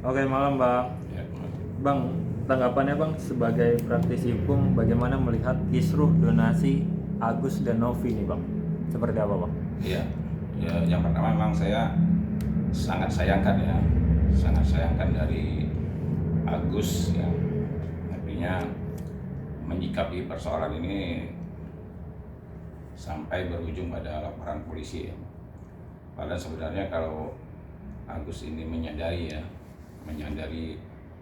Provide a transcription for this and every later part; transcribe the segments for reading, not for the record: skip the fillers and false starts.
Oke, malam Bang. Ya, Bang, tanggapannya Bang sebagai praktisi hukum bagaimana melihat kisruh donasi Agus dan Novi nih Bang? Seperti apa Bang? ya, ya, yang pertama memang saya sangat sayangkan ya, sangat sayangkan dari Agus ya, artinya menyikapi persoalan ini sampai berujung pada laporan polisi ya. Padahal sebenarnya kalau Agus ini menyadari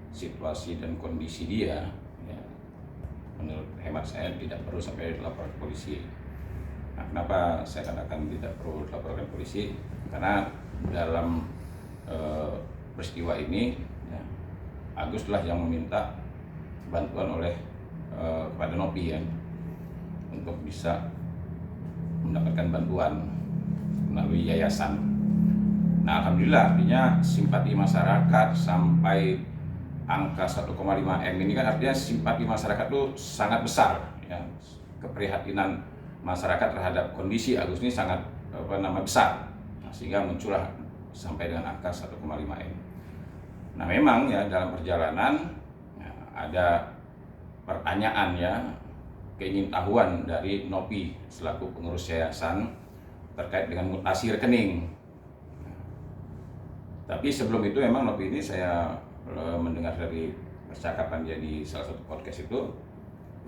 situasi dan kondisi dia, ya, menurut hemat saya tidak perlu sampai laporan polisi. Nah, kenapa saya katakan tidak perlu dilaporkan polisi? Karena dalam eh, peristiwa ini, ya, Agus lah yang meminta bantuan oleh kepada Nopi ya, untuk bisa mendapatkan bantuan melalui yayasan. Nah, alhamdulillah artinya simpati masyarakat sampai angka 1,5 M ini kan artinya simpati masyarakat itu sangat besar ya. Keprihatinan masyarakat terhadap kondisi Agus ini sangat besar. Nah, sehingga muncullah sampai dengan angka 1,5 M. Nah, memang ya dalam perjalanan ya, ada pertanyaan ya, keingintahuan dari Nopi selaku pengurus yayasan terkait dengan mutasi rekening. Tapi sebelum itu memang Nopi ini saya mendengar dari percakapan dia di salah satu podcast itu,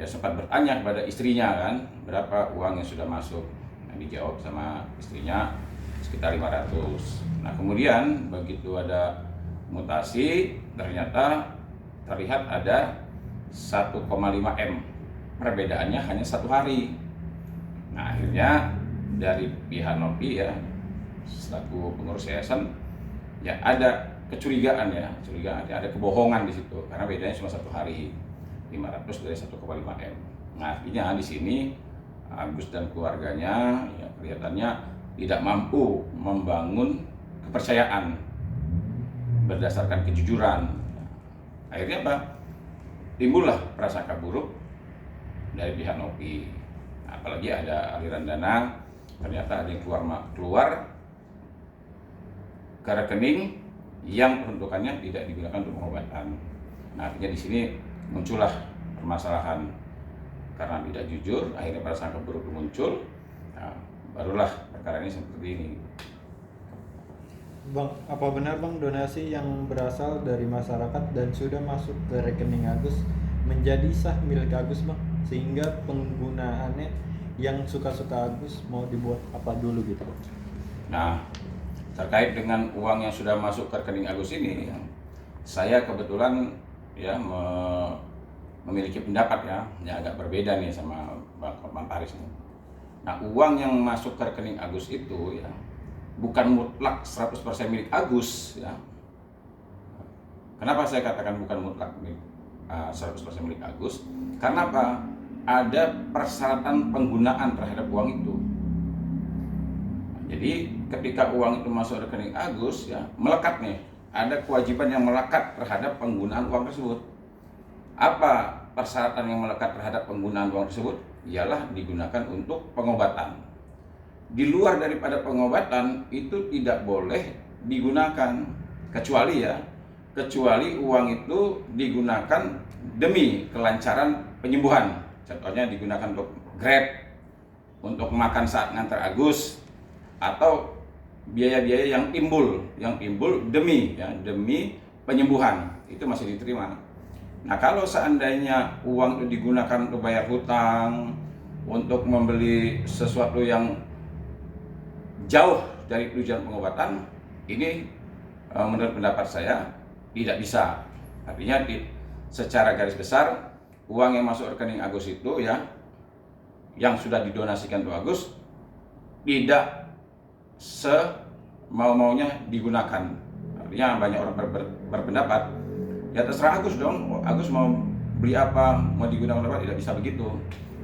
ya sempat bertanya kepada istrinya kan, berapa uang yang sudah masuk. Nah, dijawab sama istrinya sekitar 500. Nah, kemudian begitu ada mutasi, ternyata terlihat ada 1,5 M. Perbedaannya hanya 1 hari. Nah, akhirnya dari pihak Nopi ya, selaku pengurus yayasan, ya ada kecurigaan ya, ada kebohongan di situ karena bedanya cuma 1 hari, 500 dari 1,5 M. Nah, artinya di sini Agus dan keluarganya ya kelihatannya tidak mampu membangun kepercayaan berdasarkan kejujuran. Akhirnya apa? Timbullah prasangka buruk dari pihak Nopi. Apalagi ada aliran dana, ternyata ada yang keluar ke rekening yang peruntukannya tidak digunakan untuk pengobatan. Nah, artinya di sini muncullah permasalahan karena tidak jujur, akhirnya prasangka buruk muncul. Nah, barulah perkara ini seperti ini. Bang, apa benar Bang donasi yang berasal dari masyarakat dan sudah masuk ke rekening Agus menjadi sah milik Agus Bang? Sehingga penggunaannya yang suka-suka Agus mau dibuat apa dulu gitu Bang? Nah, terkait dengan uang yang sudah masuk ke rekening Agus ini, saya kebetulan ya memiliki pendapat ya, yang agak berbeda nih sama Bang Paris nih. Nah, uang yang masuk ke rekening Agus itu ya bukan mutlak 100% milik Agus ya. Kenapa saya katakan bukan mutlak 100% milik Agus? Karena apa? Ada persyaratan penggunaan terhadap uang itu. Jadi ketika uang itu masuk rekening Agus ya, melekat nih, ada kewajiban yang melekat terhadap penggunaan uang tersebut. Apa persyaratan yang melekat terhadap penggunaan uang tersebut? Ialah digunakan untuk pengobatan. Di luar daripada pengobatan itu tidak boleh digunakan, kecuali uang itu digunakan demi kelancaran penyembuhan. Contohnya digunakan untuk Grab, untuk makan saat ngantar Agus, atau biaya-biaya yang timbul demi penyembuhan, itu masih diterima. Nah, kalau seandainya uang itu digunakan untuk bayar hutang, untuk membeli sesuatu yang jauh dari tujuan pengobatan, ini menurut pendapat saya tidak bisa. Artinya secara garis besar uang yang masuk rekening Agus itu ya, yang sudah didonasikan ke Agus, tidak semau-maunya digunakan. Artinya banyak orang berpendapat, ya terserah Agus dong, Agus mau beli apa, mau digunakan apa, tidak bisa begitu.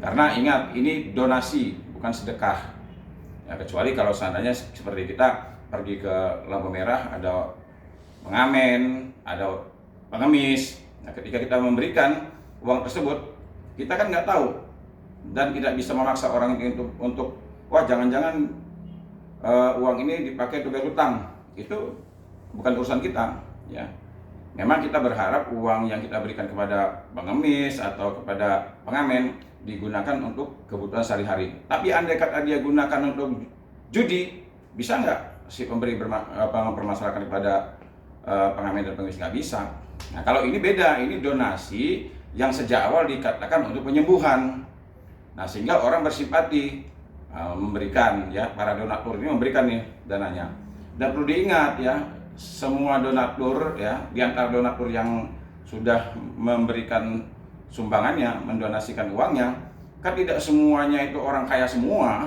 Karena ingat, ini donasi bukan sedekah. Ya, kecuali kalau seandainya seperti kita pergi ke lampu merah, ada pengamen, ada pengemis. Nah, ketika kita memberikan uang tersebut, kita kan nggak tahu dan tidak bisa memaksa orang itu untuk wah jangan-jangan uang ini dipakai untuk bayar hutang. Itu bukan urusan kita, ya. memang kita berharap uang yang kita berikan kepada pengemis atau kepada pengamen digunakan untuk kebutuhan sehari-hari. Tapi andai kata dia gunakan untuk judi, bisa nggak si pemberi mempermasalahkan kepada pengamen dan pengemis? Nggak bisa. Nah kalau ini beda, ini donasi yang sejak awal dikatakan untuk penyembuhan. Nah sehingga orang bersimpati memberikan, ya, para donatur ini memberikan nih dananya. Dan perlu diingat ya, semua donatur ya, di antara donatur yang sudah memberikan sumbangannya, mendonasikan uangnya, kan tidak semuanya itu orang kaya semua.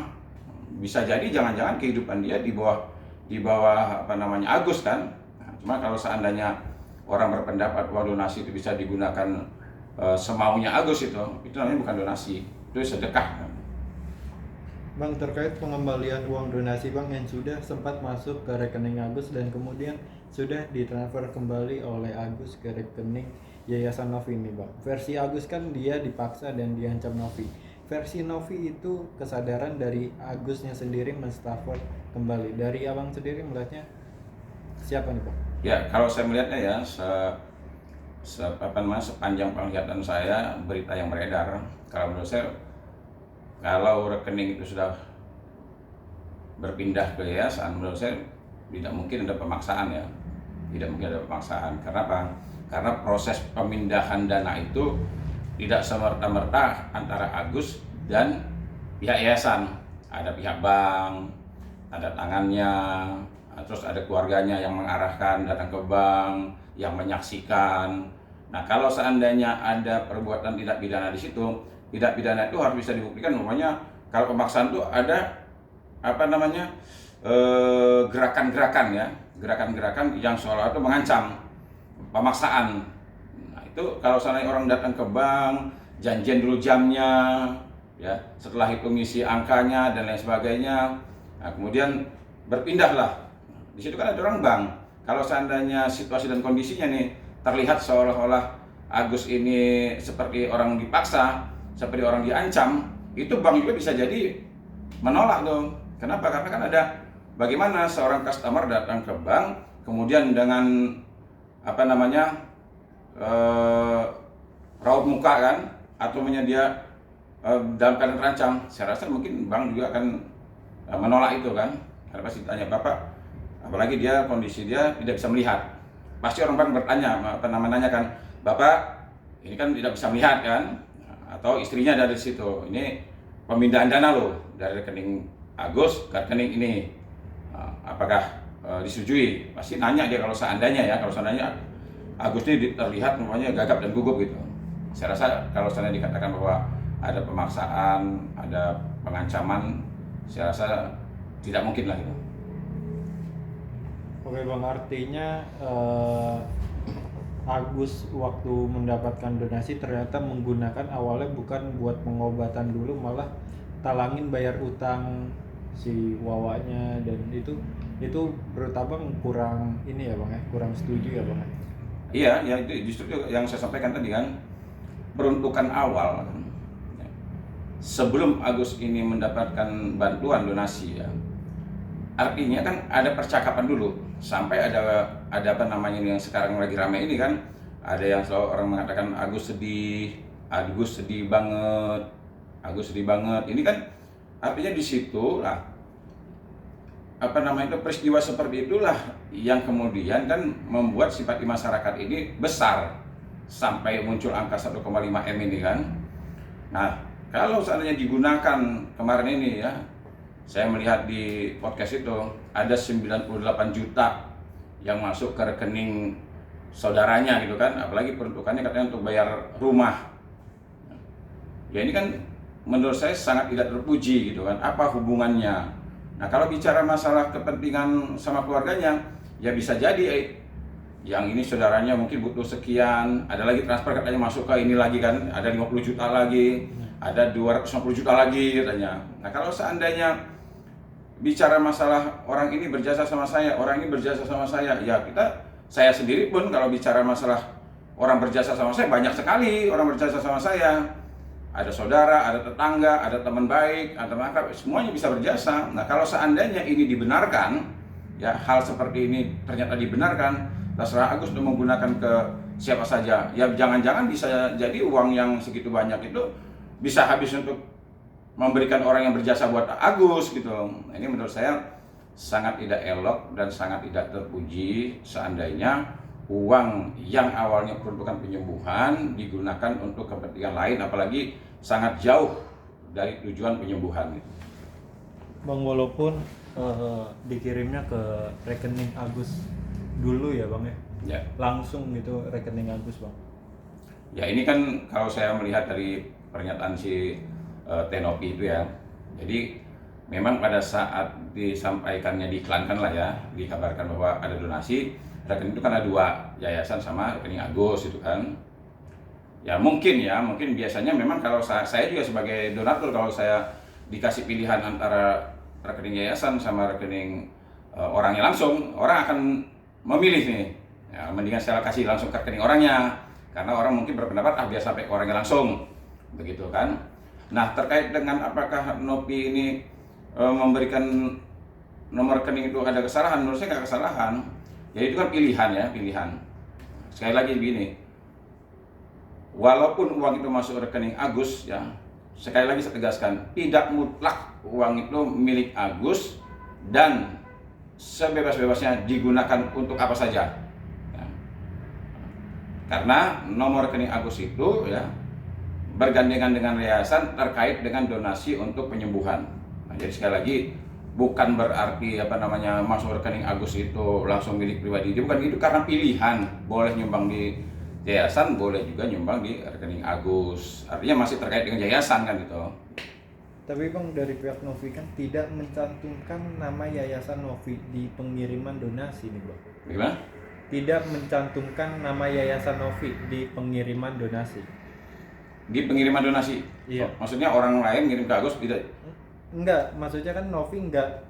Bisa jadi jangan-jangan kehidupan dia di bawah Agus kan. Nah, cuma kalau seandainya orang berpendapat bahwa donasi itu bisa digunakan semaunya Agus, itu namanya bukan donasi, itu sedekah. Bang, terkait pengembalian uang donasi Bang yang sudah sempat masuk ke rekening Agus dan kemudian sudah ditransfer kembali oleh Agus ke rekening Yayasan Novi ini Bang. Versi Agus kan dia dipaksa dan diancam Novi. Versi Novi itu kesadaran dari Agusnya sendiri mentransfer kembali. Dari Abang sendiri melihatnya siapa nih Bang? Ya, kalau saya melihatnya ya, sepanjang penglihatan saya berita yang beredar, kalau menurut saya, kalau rekening itu sudah berpindah ke yayasan, menurut saya tidak mungkin ada pemaksaan ya. Tidak mungkin ada pemaksaan. Karena apa? Karena proses pemindahan dana itu tidak semerta-merta antara Agus dan pihak yayasan. Ada pihak bank, ada tangannya, terus ada keluarganya yang mengarahkan datang ke bank, yang menyaksikan. Nah, kalau seandainya ada perbuatan tidak pidana di situ, tidak pidana itu harus bisa dibuktikan. Umpamanya kalau pemaksaan itu ada gerakan-gerakan ya, gerakan-gerakan yang seolah itu mengancam, pemaksaan. Nah, itu kalau seandainya orang datang ke bank, janjian dulu jamnya, ya, setelah itu ngisi angkanya dan lain sebagainya. Nah, kemudian berpindahlah. Di situ kan ada orang bank. Kalau seandainya situasi dan kondisinya nih terlihat seolah-olah Agus ini seperti orang dipaksa, seperti orang diancam, itu bank juga bisa jadi menolak tuh. Kenapa? Karena kan ada bagaimana seorang customer datang ke bank, kemudian dengan raut muka kan, atau dia dalam keadaan terancam, saya rasa mungkin bank juga akan menolak itu kan. Karena pasti tanya, Bapak, apalagi dia kondisi dia tidak bisa melihat, pasti orang bank bertanya, kan, Bapak ini kan tidak bisa melihat kan, atau istrinya dari situ, ini pemindahan dana loh dari rekening Agus ke rekening ini, apakah disetujui? Pasti nanya dia kalau seandainya Agus ini terlihat namanya gagap dan gugup gitu. Saya rasa kalau seandainya dikatakan bahwa ada pemaksaan, ada pengancaman, saya rasa tidak mungkin lah itu. Oke Bang, artinya Agus waktu mendapatkan donasi ternyata menggunakan awalnya bukan buat pengobatan dulu, malah talangin bayar utang si Wawanya, dan itu menurut Abang kurang ini ya Bang ya, kurang setuju ya Bang ya? Iya, ya itu justru yang saya sampaikan tadi kan, peruntukan awal sebelum Agus ini mendapatkan bantuan donasi ya, artinya kan ada percakapan dulu sampai ada yang sekarang lagi ramai ini kan, ada yang selalu orang mengatakan Agus sedih banget, ini kan artinya di situ lah peristiwa seperti itulah yang kemudian kan membuat simpati masyarakat ini besar sampai muncul angka 1,5 M ini kan. Nah, kalau seandainya digunakan kemarin ini ya, saya melihat di podcast itu ada 98 juta yang masuk ke rekening saudaranya gitu kan, apalagi peruntukannya katanya untuk bayar rumah. Ya ini kan menurut saya sangat tidak terpuji gitu kan, apa hubungannya? Nah kalau bicara masalah kepentingan sama keluarganya, ya bisa jadi yang ini saudaranya mungkin butuh sekian, ada lagi transfer katanya masuk ke ini lagi kan, ada 50 juta lagi, ada 250 juta lagi katanya. Nah kalau seandainya bicara masalah orang ini berjasa sama saya, orang ini berjasa sama saya, ya saya sendiri pun kalau bicara masalah orang berjasa sama saya, banyak sekali orang berjasa sama saya. Ada saudara, ada tetangga, ada teman baik, ada teman akrab, semuanya bisa berjasa. Nah kalau seandainya ini dibenarkan, ya hal seperti ini ternyata dibenarkan, terserah Agus untuk menggunakan ke siapa saja. Ya jangan-jangan bisa jadi uang yang segitu banyak itu bisa habis untuk memberikan orang yang berjasa buat Agus gitu. Nah, ini menurut saya sangat tidak elok dan sangat tidak terpuji seandainya uang yang awalnya peruntukan penyembuhan digunakan untuk kepentingan lain, apalagi sangat jauh dari tujuan penyembuhan. Bang, walaupun dikirimnya ke rekening Agus dulu ya Bang ya, Ya. langsung gitu rekening Agus Bang. Ya ini kan kalau saya melihat dari pernyataan si Tenopi itu ya, jadi memang pada saat disampaikannya, diiklankan lah ya, dikabarkan bahwa ada donasi, rekening itu kan ada 2, yayasan sama rekening Agus itu kan. Ya mungkin biasanya memang kalau saya juga sebagai donatur, kalau saya dikasih pilihan antara rekening yayasan sama rekening orangnya langsung, orang akan memilih nih, ya, mendingan saya kasih langsung ke rekening orangnya, karena orang mungkin berpendapat biar sampai ke orangnya langsung, begitu kan. Nah terkait dengan apakah Nopi ini memberikan nomor rekening itu ada kesalahan, menurut saya nggak kesalahan. Jadi itu kan pilihan ya, pilihan. Sekali lagi begini, walaupun uang itu masuk rekening Agus ya, sekali lagi saya tegaskan, tidak mutlak uang itu milik Agus dan sebebas-bebasnya digunakan untuk apa saja. Ya. Karena nomor rekening Agus itu ya bergandengan dengan yayasan terkait dengan donasi untuk penyembuhan. Nah, jadi sekali lagi bukan berarti masuk rekening Agus itu langsung milik pribadi. Dia bukan itu, karena pilihan, boleh nyumbang di yayasan, boleh juga nyumbang di rekening Agus. Artinya masih terkait dengan yayasan kan gitu. Tapi Bang, dari pihak Novi kan tidak mencantumkan nama yayasan Novi di pengiriman donasi nih Bang. Gimana? Tidak mencantumkan nama yayasan Novi di pengiriman donasi. Di pengiriman donasi? Iya. Maksudnya orang lain ngirim ke Agus tidak? Enggak, maksudnya kan Novi enggak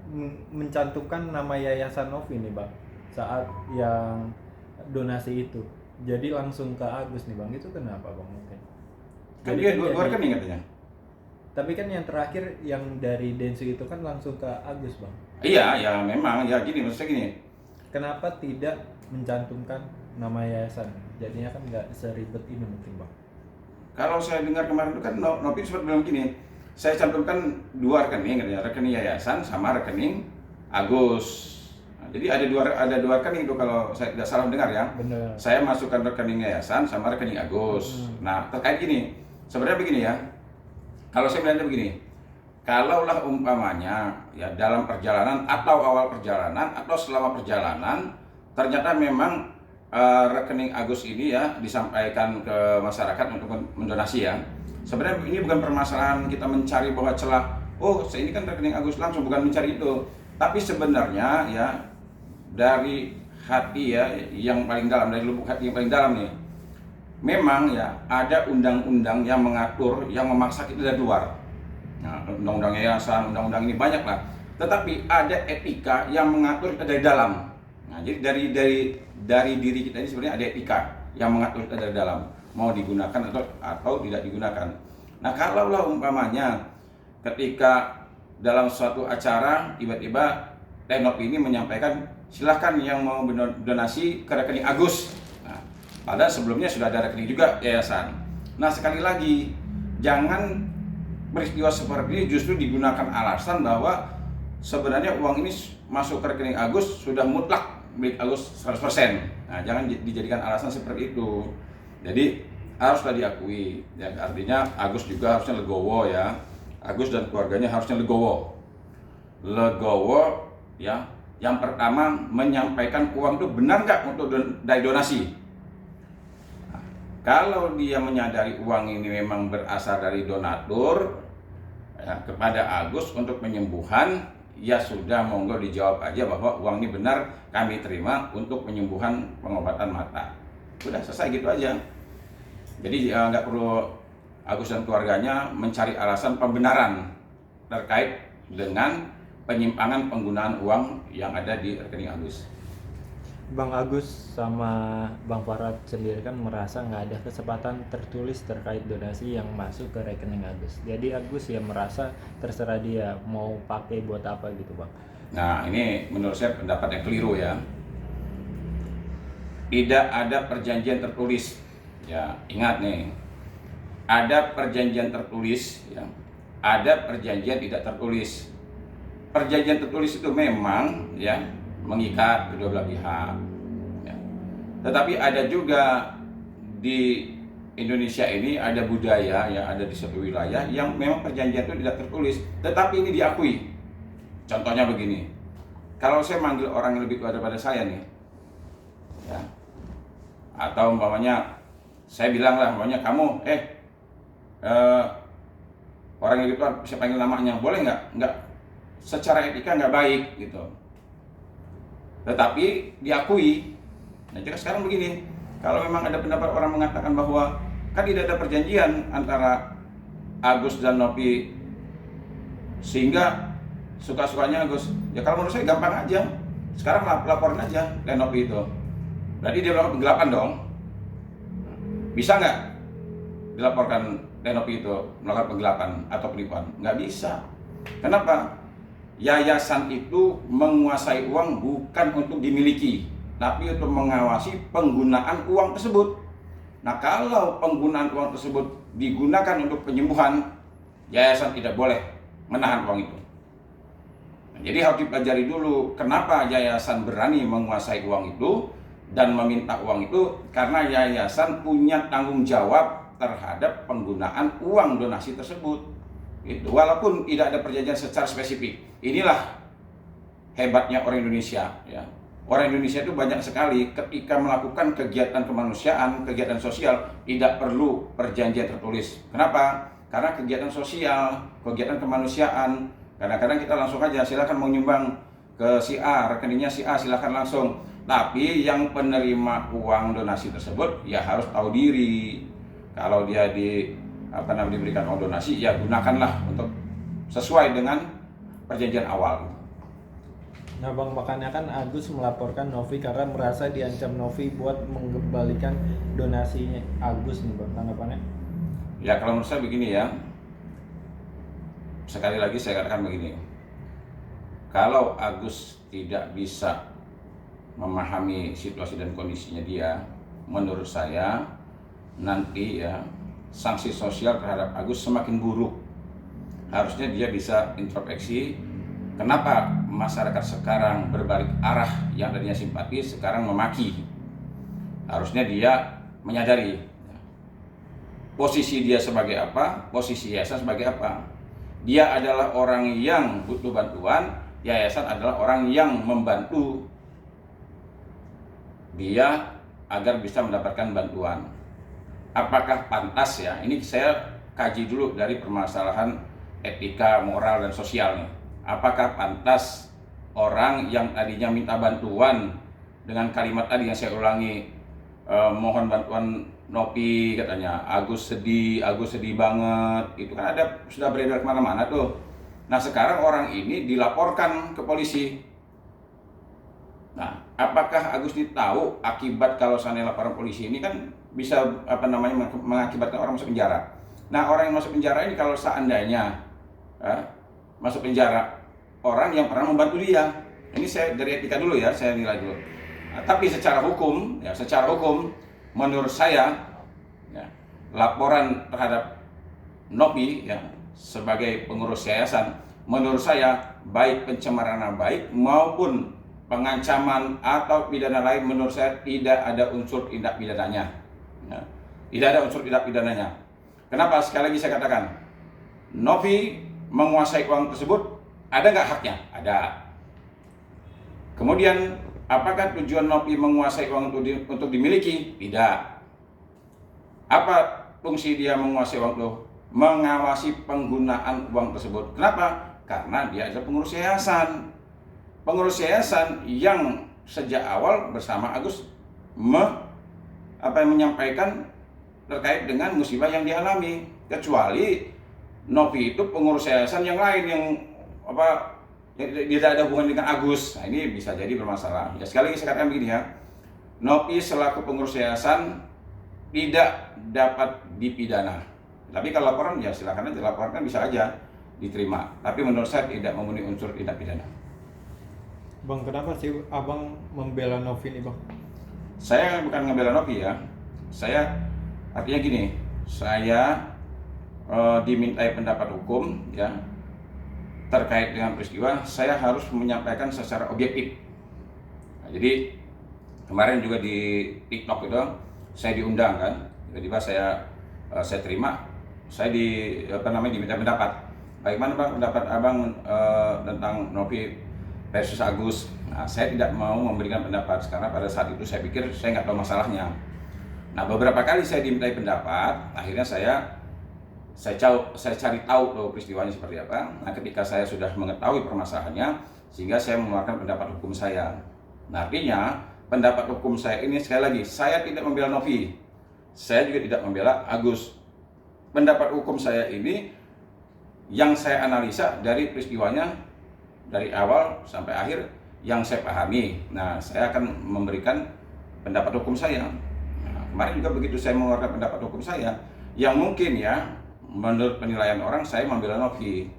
mencantumkan nama yayasan Novi nih Bang saat yang donasi itu. Jadi langsung ke Agus nih Bang, itu kenapa Bang mungkin? Kan dia dua rekening katanya. Tapi kan yang terakhir yang dari Densu itu kan langsung ke Agus Bang. Iya, ya memang ya gini, maksudnya gini. Kenapa tidak mencantumkan nama yayasan? Jadinya kan nggak seribet ini mungkin Bang. Kalau saya dengar kemarin itu kan Nopi sempat bilang gini, saya cantumkan 2 rekening, rekening yayasan sama rekening Agus. Nah, jadi ada dua rekening itu kalau saya tidak salah dengar ya. Bener. Saya masukkan rekening yayasan sama rekening Agus. Nah terkait gini, sebenarnya begini ya. Kalau saya melihatnya begini, kalaulah umpamanya ya dalam perjalanan atau awal perjalanan atau selama perjalanan ternyata memang rekening Agus ini ya disampaikan ke masyarakat untuk mendonasi ya. Sebenarnya ini bukan permasalahan kita mencari bahwa celah, oh ini kan rekening Agus langsung, bukan mencari itu. Tapi sebenarnya ya dari hati ya yang paling dalam, dari lubuk hati yang paling dalam nih, memang ya ada undang-undang yang mengatur, yang memaksa kita dari luar. Nah, undang-undang yayasan, undang-undang ini banyak lah. Tetapi ada etika yang mengatur kita dari dalam. Nah, jadi dari diri kita ini sebenarnya ada etika yang mengatur kita dari dalam, mau digunakan atau tidak digunakan. Nah, kalaulah umpamanya ketika dalam suatu acara tiba-tiba Tenop ini menyampaikan silahkan yang mau donasi ke rekening Agus. Nah, padahal sebelumnya sudah ada rekening juga yayasan. Nah, sekali lagi jangan peristiwa seperti ini justru digunakan alasan bahwa sebenarnya uang ini masuk ke rekening Agus sudah mutlak milik Agus 100%. Nah, jangan dijadikan alasan seperti itu. Jadi haruslah diakui, ya, artinya Agus juga harusnya legowo ya. Agus dan keluarganya harusnya legowo. Legowo ya. Yang pertama menyampaikan uang itu benar nggak untuk dari donasi. Nah, kalau dia menyadari uang ini memang berasal dari donatur ya, kepada Agus untuk penyembuhan, ya sudah, monggo dijawab aja bahwa uang ini benar kami terima untuk penyembuhan pengobatan mata. Udah selesai gitu aja. Jadi nggak perlu Agus dan keluarganya mencari alasan pembenaran terkait dengan penyimpangan penggunaan uang yang ada di rekening Agus. Bang Agus sama Bang Farad sendiri kan merasa nggak ada kesempatan tertulis terkait donasi yang masuk ke rekening Agus. Jadi Agus ya merasa terserah dia mau pakai buat apa gitu Bang. Nah ini menurut saya pendapat yang keliru ya. tidak ada perjanjian tertulis. Ya, ingat nih. Ada perjanjian tertulis, ya. Ada perjanjian tidak tertulis. Perjanjian tertulis itu memang ya mengikat kedua belah pihak. Ya. Tetapi ada juga di Indonesia ini ada budaya ya, ada di suatu wilayah yang memang perjanjian itu tidak tertulis, tetapi ini diakui. Contohnya begini, kalau saya manggil orang yang lebih tua daripada saya nih, ya, atau umpamanya saya bilang lah, umpamanya kamu, orang yang lebih tua saya panggil namanya, boleh nggak? Nggak, secara etika nggak baik gitu. Tetapi diakui. Nah, jadi sekarang begini, kalau memang ada pendapat orang mengatakan bahwa kan tidak ada perjanjian antara Agus dan Novi sehingga suka-sukanya Agus, ya kalau menurut saya gampang aja, sekarang laporin aja Novi itu, berarti dia melakukan penggelapan dong. Bisa nggak dilaporkan Novi itu melakukan penggelapan atau penipuan? Nggak bisa. Kenapa? Yayasan itu menguasai uang bukan untuk dimiliki, tapi untuk mengawasi penggunaan uang tersebut. Nah, kalau penggunaan uang tersebut digunakan untuk penyembuhan, yayasan tidak boleh menahan uang itu. Nah, jadi harus dipelajari dulu kenapa yayasan berani menguasai uang itu dan meminta uang itu, karena yayasan punya tanggung jawab terhadap penggunaan uang donasi tersebut. Itu walaupun tidak ada perjanjian secara spesifik. Inilah hebatnya orang Indonesia ya. Orang Indonesia itu banyak sekali ketika melakukan kegiatan kemanusiaan, kegiatan sosial tidak perlu perjanjian tertulis. Kenapa? Karena kegiatan sosial, kegiatan kemanusiaan, kadang-kadang kita langsung aja silakan menyumbang ke si A, rekeningnya si A, silakan langsung. Tapi yang penerima uang donasi tersebut ya harus tahu diri. Kalau dia diberikan uang donasi, ya gunakanlah untuk sesuai dengan perjanjian awal. Nah bang, makanya kan Agus melaporkan Novi karena merasa diancam Novi buat mengembalikan donasinya Agus nih bang, tanggapannya? Ya kalau menurut saya begini ya, sekali lagi saya katakan begini, kalau Agus tidak bisa memahami situasi dan kondisinya dia, menurut saya nanti ya sanksi sosial terhadap Agus semakin buruk. Harusnya dia bisa introspeksi, kenapa masyarakat sekarang berbalik arah, yang tadinya simpatis sekarang memaki. Harusnya dia menyadari posisi dia sebagai apa, posisi yayasan sebagai apa. Dia adalah orang yang butuh bantuan, yayasan adalah orang yang membantu dia agar bisa mendapatkan bantuan. Apakah pantas ya? Ini saya kaji dulu dari permasalahan etika, moral, dan sosial nih. Apakah pantas orang yang tadinya minta bantuan dengan kalimat tadi yang saya ulangi, mohon bantuan Novi katanya, Agus sedih banget, itu kan sudah beredar kemana-mana tuh. Nah sekarang orang ini dilaporkan ke polisi. Nah apakah Agus ini tahu akibat kalau seandainya laporan polisi ini kan bisa mengakibatkan orang masuk penjara. Nah orang yang masuk penjara ini kalau seandainya masuk penjara orang yang pernah membantu dia, ini saya dari etika dulu ya, saya nilai dulu. Nah, tapi secara hukum menurut saya ya, laporan terhadap Novi ya sebagai pengurus yayasan, menurut saya baik pencemaran nama baik maupun pengancaman atau pidana lain, menurut saya tidak ada unsur tindak pidananya. Ya, tidak ada unsur tindak pidananya. Kenapa? Sekali lagi saya katakan, Novi menguasai uang tersebut, ada nggak haknya? Ada. Kemudian, apakah tujuan Novi menguasai uang untuk dimiliki? Tidak. Apa fungsi dia menguasai uang itu? Mengawasi penggunaan uang tersebut. Kenapa? Karena dia adalah pengurus yayasan. Pengurus yayasan yang sejak awal bersama Agus menyampaikan terkait dengan musibah yang dialami. Kecuali Novi itu pengurus yayasan yang lain yang tidak ada hubungan dengan Agus. Nah, ini bisa jadi bermasalah. Ya, sekali lagi saya katakan begini ya, Novi selaku pengurus yayasan tidak dapat dipidana. Tapi kalau laporan ya silakan aja, laporan kan bisa aja diterima. Tapi menurut saya tidak memenuhi unsur tindak pidana. Bang, kenapa sih abang membela Novi ini bang? Saya bukan ngebela Novi ya. Saya artinya gini, saya dimintai pendapat hukum ya terkait dengan peristiwa, saya harus menyampaikan secara objektif. Nah, jadi kemarin juga di TikTok itu saya diundang kan, tiba-tiba saya terima, saya diminta pendapat. Bagaimana Bang pendapat Abang tentang Novi versus Agus? Nah, saya tidak mau memberikan pendapat karena pada saat itu saya pikir saya nggak tahu masalahnya. Nah, beberapa kali saya dimintai pendapat, akhirnya saya cari tahu tuh peristiwanya seperti apa. Nah, ketika saya sudah mengetahui permasalahannya, sehingga saya mengeluarkan pendapat hukum saya. Nah, artinya pendapat hukum saya ini sekali lagi, saya tidak membela Novi, saya juga tidak membela Agus. Pendapat hukum saya ini yang saya analisa dari peristiwanya dari awal sampai akhir yang saya pahami. Nah, saya akan memberikan pendapat hukum saya. Nah, kemarin juga begitu saya mengeluarkan pendapat hukum saya, yang mungkin ya menurut penilaian orang saya membela Novi,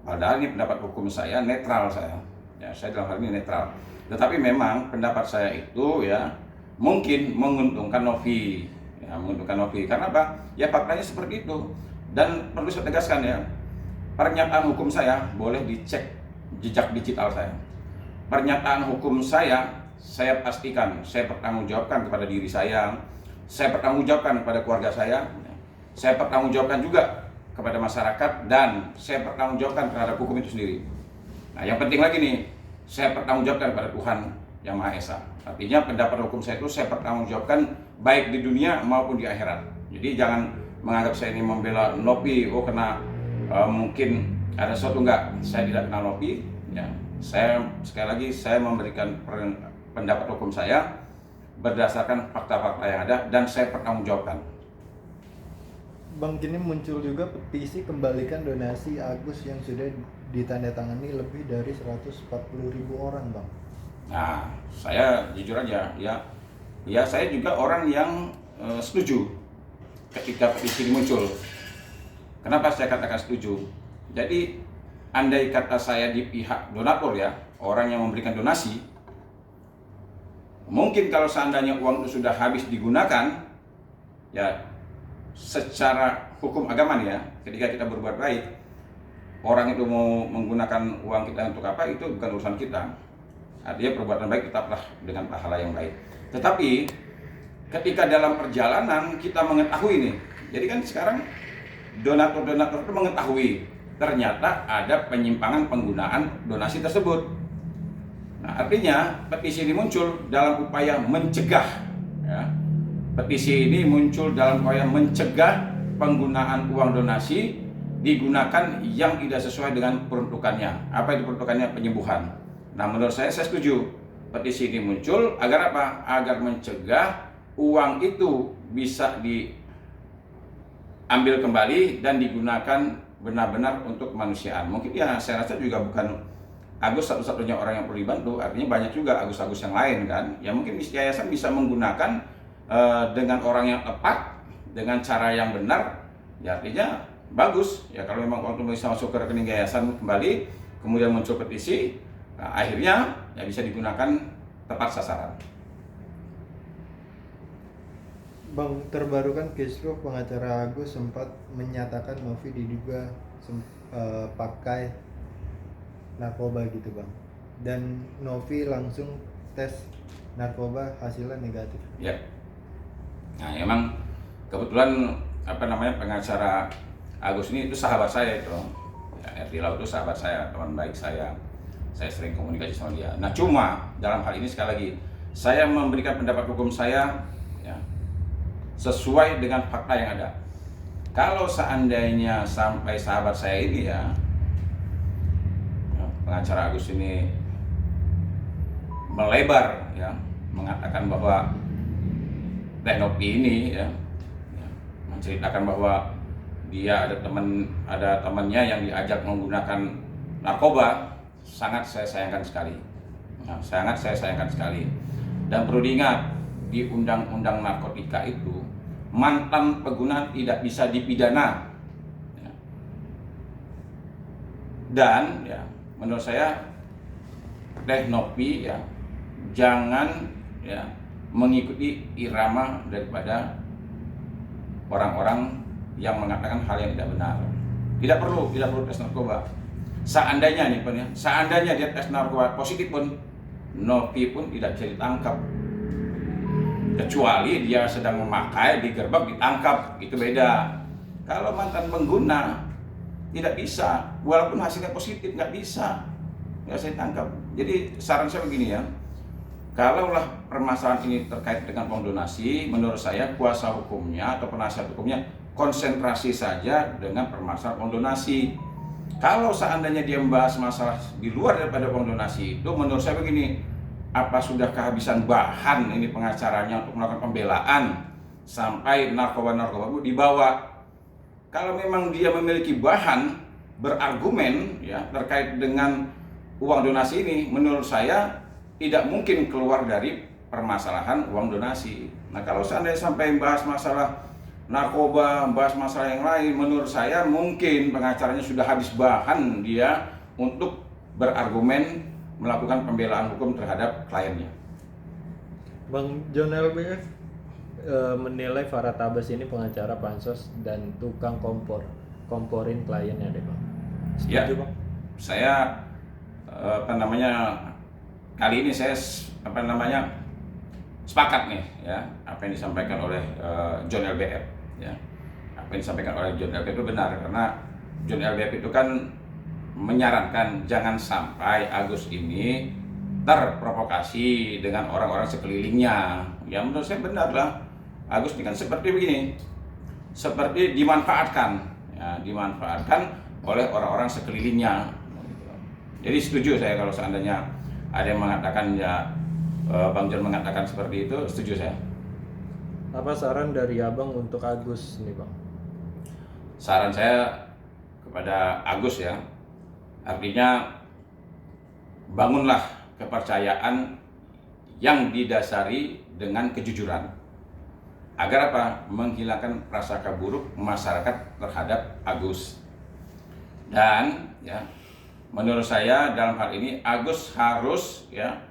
padahal ini pendapat hukum saya netral saya dalam hal ini netral. Tetapi memang pendapat saya itu ya mungkin menguntungkan Novi, karena apa? Ya faktanya seperti itu. Dan perlu saya tegaskan ya, pernyataan hukum saya boleh dicek jejak digital saya. Pernyataan hukum saya pastikan, saya pertanggungjawabkan kepada diri saya pertanggungjawabkan kepada keluarga saya pertanggungjawabkan juga kepada masyarakat, dan saya pertanggungjawabkan terhadap hukum itu sendiri. Nah, yang penting lagi nih, saya pertanggungjawabkan kepada Tuhan Yang Maha Esa. Artinya pendapat hukum saya itu saya pertanggungjawabkan baik di dunia maupun di akhirat. Jadi jangan menganggap saya ini membela Novi, karena mungkin ada sesuatu, enggak. Saya tidak kenal Novi. Ya, saya sekali lagi saya memberikan pendapat hukum saya berdasarkan fakta-fakta yang ada dan saya pertanggungjawabkan. Bang, kini muncul juga petisi kembalikan donasi Agus yang sudah ditandatangani lebih dari 140.000 orang, Bang. Nah, saya jujur aja ya saya juga orang yang setuju ketika petisi ini muncul. Kenapa saya katakan setuju? Jadi andai kata saya di pihak donatur ya, orang yang memberikan donasi, mungkin kalau seandainya uang itu sudah habis digunakan, ya secara hukum agama nih ya, ketika kita berbuat baik, orang itu mau menggunakan uang kita untuk apa, itu bukan urusan kita. Artinya perbuatan baik tetaplah dengan pahala yang baik. Tetapi ketika dalam perjalanan kita mengetahui nih, jadi kan sekarang donatur-donatur itu mengetahui ternyata ada penyimpangan penggunaan donasi tersebut. Nah, artinya petisi ini muncul dalam upaya mencegah ya. Petisi ini muncul dalam upaya mencegah penggunaan uang donasi digunakan yang tidak sesuai dengan peruntukannya. Apa itu peruntukannya? Penyembuhan. Nah, menurut saya setuju. Petisi ini muncul agar apa? Agar mencegah uang itu bisa diambil kembali dan digunakan benar-benar untuk kemanusiaan. Mungkin ya saya rasa juga bukan Agus satu-satunya orang yang perlu dibantu. Artinya banyak juga Agus-Agus yang lain kan. Ya mungkin yayasan bisa menggunakan dengan orang yang tepat, dengan cara yang benar, ya artinya bagus ya. Kalau memang uang itu bisa masuk ke rekening yayasan kembali, kemudian muncul petisi, nah, akhirnya ya bisa digunakan tepat sasaran. Bang, terbaru kan kisruh pengacara Agus sempat menyatakan Novi diduga pakai narkoba gitu, Bang, dan Novi langsung tes narkoba, hasilnya negatif. Ya. Nah, emang kebetulan pengacara Agus ini itu sahabat saya itu. Ya, RD Lau itu sahabat saya, teman baik saya. Saya sering komunikasi sama dia. Nah, cuma dalam hal ini sekali lagi saya memberikan pendapat hukum saya ya, sesuai dengan fakta yang ada. Kalau seandainya sampai sahabat saya ini ya, pengacara Agus ini melebar ya, mengatakan bahwa Novi ini ya, menceritakan bahwa dia ada temannya yang diajak menggunakan narkoba, sangat saya sayangkan sekali. Nah, sangat saya sayangkan sekali. Dan perlu diingat, di undang-undang narkotika itu mantan pengguna tidak bisa dipidana. Ya. Dan ya, menurut saya Novi ya jangan ya mengikuti irama daripada orang-orang yang mengatakan hal yang tidak benar. Tidak perlu tes narkoba. Seandainya nih Pak ya, seandainya dia tes narkoba positif pun, Novi pun tidak bisa ditangkap. Kecuali dia sedang memakai, digerbek, ditangkap, itu beda. Kalau mantan pengguna tidak bisa, walaupun hasilnya positif nggak bisa saya tangkap. Jadi saran saya begini ya, kalaulah permasalahan ini terkait dengan uang donasi, menurut saya kuasa hukumnya atau penasihat hukumnya konsentrasi saja dengan permasalahan uang donasi. Kalau seandainya dia membahas masalah di luar daripada uang donasi itu, menurut saya begini, apa sudah kehabisan bahan ini pengacaranya untuk melakukan pembelaan sampai narkoba-narkoba itu dibawa. Kalau memang dia memiliki bahan berargumen ya terkait dengan uang donasi ini, menurut saya tidak mungkin keluar dari permasalahan uang donasi. Nah, kalau seandainya sampai membahas masalah narkoba, membahas masalah yang lain, menurut saya mungkin pengacaranya sudah habis bahan dia untuk berargumen melakukan pembelaan hukum terhadap kliennya. Bang John LBF menilai Farhad Abbas ini pengacara pansos dan tukang komporin kliennya deh Bang. Setuju Ya, Bang? saya kali ini saya sepakat nih ya apa yang disampaikan oleh John LBF ya. Apa yang disampaikan oleh John LBF itu benar, karena John LBF itu kan menyarankan jangan sampai Agus ini terprovokasi dengan orang-orang sekelilingnya. Ya menurut saya benar lah, Agus ini kan seperti begini, seperti dimanfaatkan oleh orang-orang sekelilingnya. Jadi setuju saya kalau seandainya ada yang mengatakan ya Bang John mengatakan seperti itu, setuju saya. Apa saran dari Abang untuk Agus nih Bang? Saran saya kepada Agus ya, artinya bangunlah kepercayaan yang didasari dengan kejujuran. Agar apa? Menghilangkan prasangka buruk masyarakat terhadap Agus. Dan ya, menurut saya dalam hal ini Agus harus ya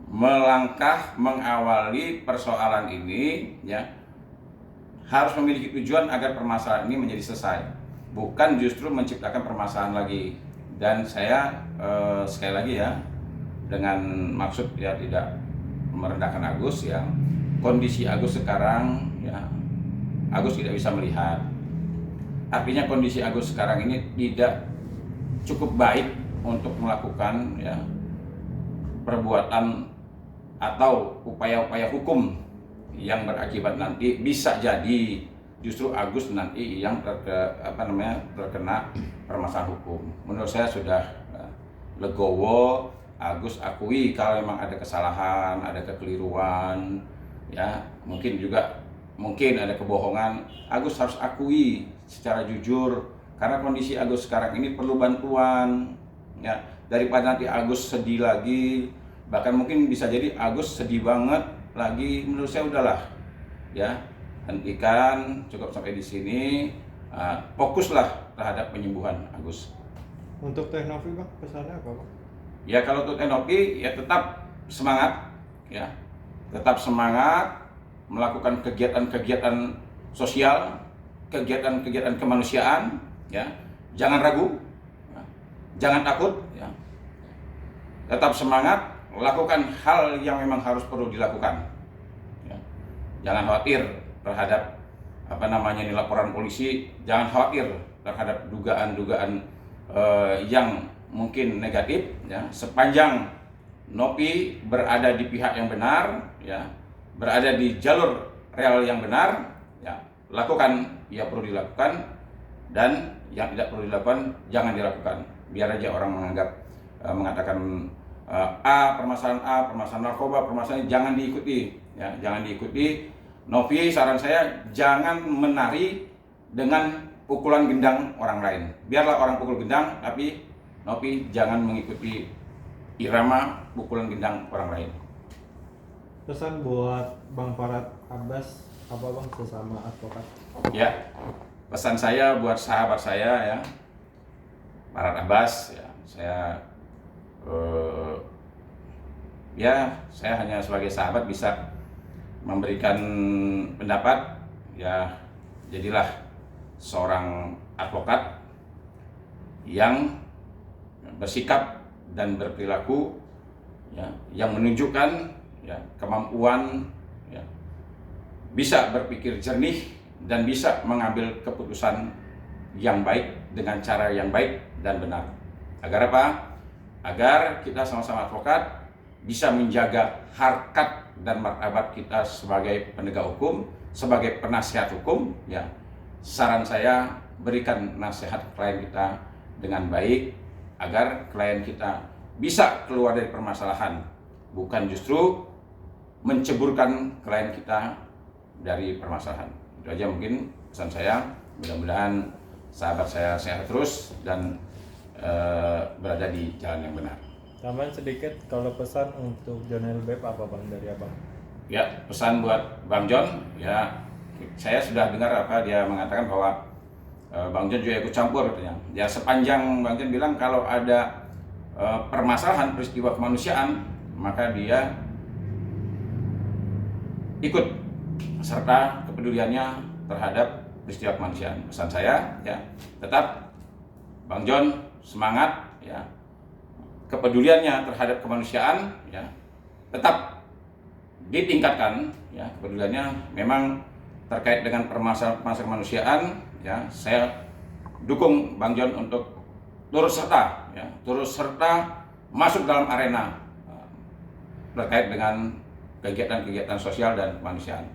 melangkah mengawali persoalan ini ya, harus memiliki tujuan agar permasalahan ini menjadi selesai, bukan justru menciptakan permasalahan lagi. Dan saya sekali lagi ya, dengan maksud ya tidak merendahkan Agus ya, kondisi Agus sekarang ya, Agus tidak bisa melihat. Artinya kondisi Agus sekarang ini tidak cukup baik untuk melakukan ya perbuatan atau upaya-upaya hukum yang berakibat nanti bisa jadi justru Agus nanti yang terkena permasalahan hukum. Menurut saya sudah legowo, Agus akui kalau memang ada kesalahan, ada kekeliruan, ya mungkin ada kebohongan. Agus harus akui secara jujur, karena kondisi Agus sekarang ini perlu bantuan, ya daripada nanti Agus sedih lagi, bahkan mungkin bisa jadi Agus sedih banget lagi. Menurut saya udahlah, ya hentikan, cukup sampai di sini, fokuslah terhadap penyembuhan Agus. Untuk Teh Novi Bang, pesannya apa Bang? Ya kalau untuk Teh Novi ya tetap semangat, ya tetap semangat melakukan kegiatan-kegiatan sosial, kegiatan-kegiatan kemanusiaan, ya jangan ragu, ya. Jangan takut, ya tetap semangat lakukan hal yang memang harus perlu dilakukan, ya. Jangan khawatir terhadap ini laporan polisi, jangan khawatir terhadap dugaan-dugaan yang mungkin negatif, ya sepanjang Novi berada di pihak yang benar, ya berada di jalur rel yang benar, ya lakukan yang perlu dilakukan, dan yang tidak perlu dilakukan jangan dilakukan. Biar aja orang mengatakan permasalahan narkoba, permasalahan jangan diikuti, ya jangan diikuti. Novi, saran saya jangan menari dengan pukulan gendang orang lain. Biarlah orang pukul gendang, tapi Novi jangan mengikuti irama pukulan gendang orang lain. Pesan buat Bang Farhad Abbas apa Bang, sesama advokat? Ya, pesan saya buat sahabat saya ya, Farhad Abbas ya, saya ya saya hanya sebagai sahabat bisa memberikan pendapat. Ya jadilah seorang advokat yang bersikap dan berperilaku ya, yang menunjukkan ya, kemampuan ya, bisa berpikir jernih dan bisa mengambil keputusan yang baik dengan cara yang baik dan benar. Agar apa? Agar kita sama-sama advokat bisa menjaga harkat dan martabat kita sebagai penegak hukum, sebagai penasihat hukum. Ya, saran saya, berikan nasihat klien kita dengan baik agar klien kita bisa keluar dari permasalahan, bukan justru menceburkan klien kita dari permasalahan. Itu aja mungkin pesan saya. Mudah-mudahan sahabat saya sehat terus dan berada di jalan yang benar. Tambahan sedikit, kalau pesan untuk John Beb apa Bang dari Abang? Ya, pesan buat Bang John, ya saya sudah dengar apa dia mengatakan bahwa Bang John juga ikut campur katanya. Ya sepanjang Bang John bilang kalau ada permasalahan peristiwa kemanusiaan, maka dia ikut serta kepeduliannya terhadap peristiwa kemanusiaan. Pesan saya ya, tetap Bang John semangat ya. Kepeduliannya terhadap kemanusiaan ya tetap ditingkatkan ya, kepeduliannya memang terkait dengan permasalahan kemanusiaan ya. Saya dukung Bang John untuk turut serta ya, masuk dalam arena terkait dengan kegiatan-kegiatan sosial dan kemanusiaan.